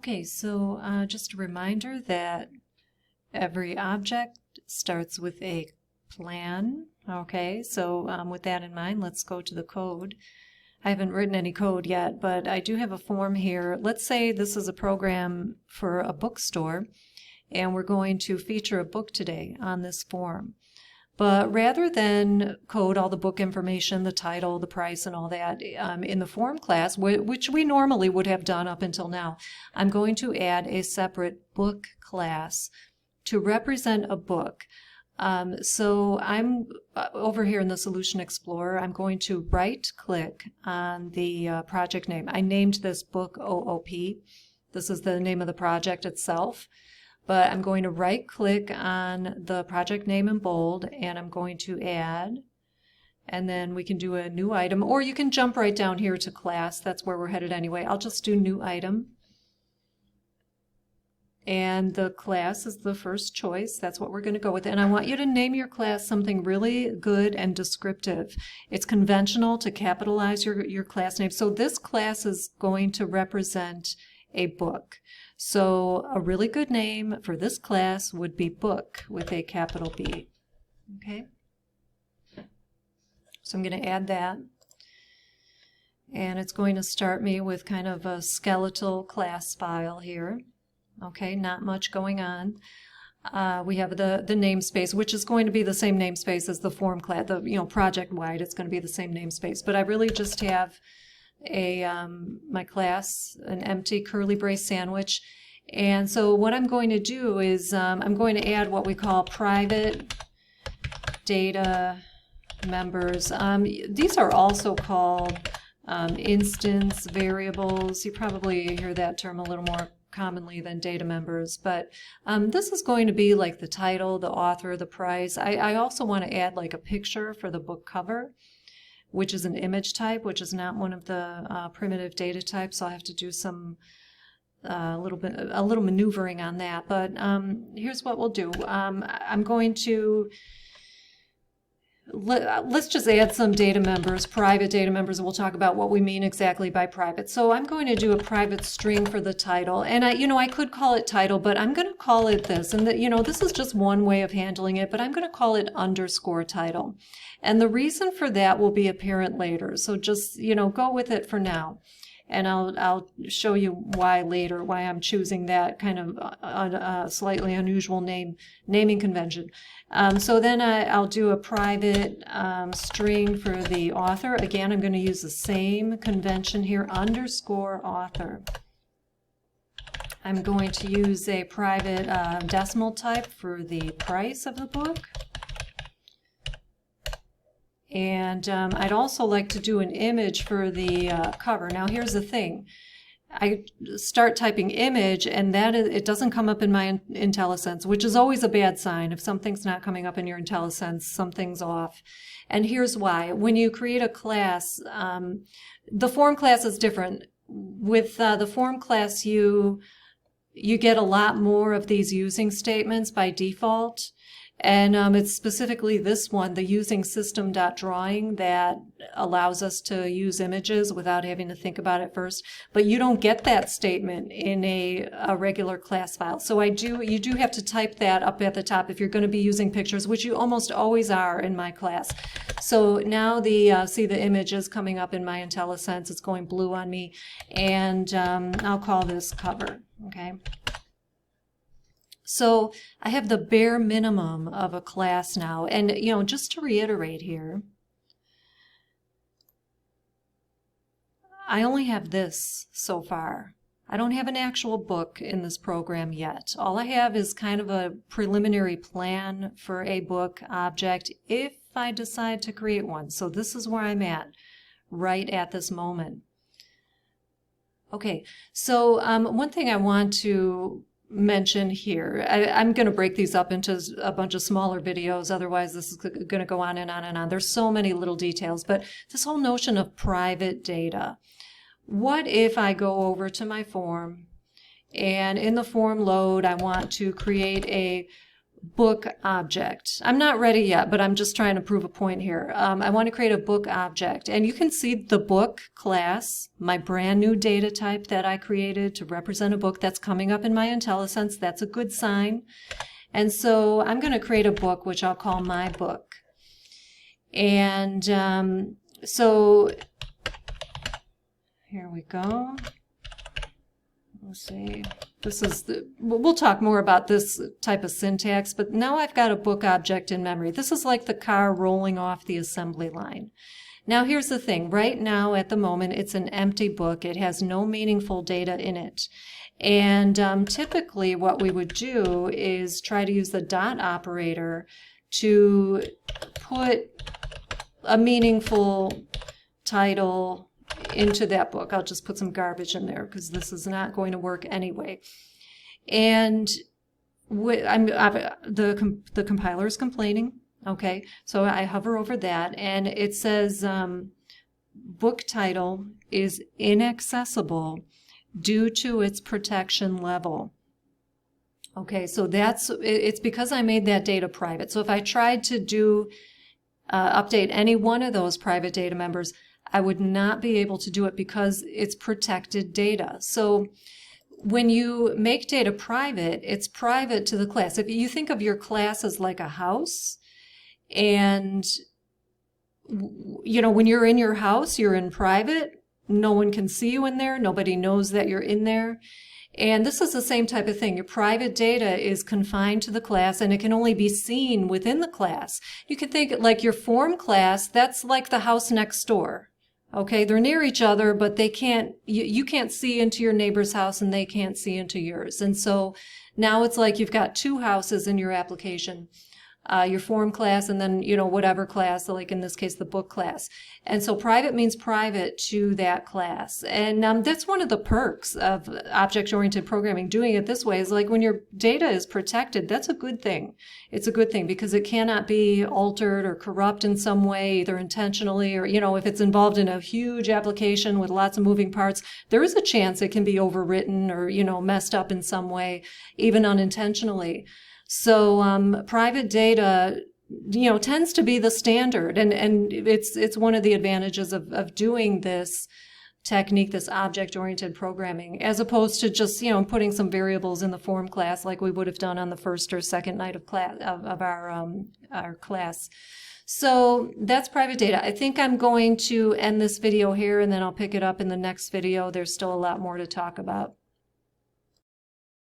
Okay, so just a reminder that every object starts with a plan. Okay, so with that in mind, let's go to the code. I haven't written any code yet, but I do have a form here. Let's say this is a program for a bookstore, and we're going to feature a book today on this form. But rather than code all the book information, the title, the price, and all that in the form class, which we normally would have done up until now, I'm going to add a separate book class to represent a book. So I'm over here in the Solution Explorer, I'm going to right-click on the project name. I named this book OOP. This is the name of the project itself. But I'm going to right-click on the project name in bold, and I'm going to add, and then we can do a new item, or you can jump right down here to class. That's where we're headed anyway. I'll just do new item. And the class is the first choice. That's what we're going to go with. And I want you to name your class something really good and descriptive. It's conventional to capitalize your class name. So this class is going to represent a book. So a really good name for this class would be book with a capital B. Okay? So I'm going to add that. And it's going to start me with kind of a skeletal class file here. Okay, not much going on. We have the namespace, which is going to be the same namespace as the form class, project-wide, it's going to be the same namespace. But I really just have my class, an empty curly brace sandwich. And so what I'm going to do is I'm going to add what we call private data members. These are also called instance variables. You probably hear that term a little more commonly than data members, but this is going to be like the title, the author, the price. I also want to add like a picture for the book cover, which is an image type, which is not one of the primitive data types. So I'll have to do some a little maneuvering on that. But here's what we'll do. I'm going to let's just add some data members, private data members, and we'll talk about what we mean exactly by private. So I'm going to do a private string for the title, and I could call it title, but I'm going to call it this, and this is just one way of handling it, but I'm going to call it underscore title. And the reason for that will be apparent later, so just go with it for now. And I'll show you why later, why I'm choosing that kind of slightly unusual naming convention. So then I'll do a private string for the author. Again, I'm going to use the same convention here, underscore author. I'm going to use a private decimal type for the price of the book. And I'd also like to do an image for the cover. Now here's the thing. I start typing image and it doesn't come up in my IntelliSense, which is always a bad sign. If something's not coming up in your IntelliSense, something's off. And here's why. When you create a class, the form class is different. With the form class, you get a lot more of these using statements by default. And it's specifically this one, the using system.drawing, that allows us to use images without having to think about it first. But you don't get that statement in a regular class file. So you do have to type that up at the top if you're going to be using pictures, which you almost always are in my class. So now see the image is coming up in my IntelliSense. It's going blue on me. And I'll call this cover, okay? So I have the bare minimum of a class now. And, just to reiterate here, I only have this so far. I don't have an actual book in this program yet. All I have is kind of a preliminary plan for a book object if I decide to create one. So this is where I'm at right at this moment. Okay, so one thing I want to mention here, I'm going to break these up into a bunch of smaller videos, otherwise this is going to go on and on and on. There's so many little details, but this whole notion of private data. What if I go over to my form and in the form load I want to create a book object. I'm not ready yet, but I'm just trying to prove a point here. I want to create a book object, and you can see the book class, my brand new data type that I created to represent a book that's coming up in my IntelliSense. That's a good sign. And so I'm going to create a book, which I'll call my book. And so here we go. Let's see. This is we'll talk more about this type of syntax, but now I've got a book object in memory. This is like the car rolling off the assembly line. Now here's the thing. Right now, at the moment, it's an empty book. It has no meaningful data in it. And typically what we would do is try to use the dot operator to put a meaningful title into that book. I'll just put some garbage in there because this is not going to work anyway. And the compiler is complaining. Okay, so I hover over that, and it says book title is inaccessible due to its protection level. Okay, so it's because I made that data private. So if I tried to do update any one of those private data members, I would not be able to do it because it's protected data. So when you make data private, it's private to the class. If you think of your class as like a house, and you know, when you're in your house, you're in private. No one can see you in there. Nobody knows that you're in there. And this is the same type of thing. Your private data is confined to the class, and it can only be seen within the class. You can think like your form class, that's like the house next door. Okay, they're near each other, but they can't, you can't see into your neighbor's house and they can't see into yours. And so now it's like you've got two houses in your application. Your form class, and then, you know, whatever class, like in this case, the book class. And so private means private to that class. And that's one of the perks of object-oriented programming. Doing it this way is like when your data is protected, that's a good thing. It's a good thing because it cannot be altered or corrupt in some way, either intentionally or, you know, if it's involved in a huge application with lots of moving parts, there is a chance it can be overwritten or, you know, messed up in some way, even unintentionally. So private data, you know, tends to be the standard, and it's one of the advantages of doing this technique, this object-oriented programming, as opposed to just, you know, putting some variables in the form class like we would have done on the first or second night of class of our class. So that's private data. I think I'm going to end this video here, and then I'll pick it up in the next video. There's still a lot more to talk about.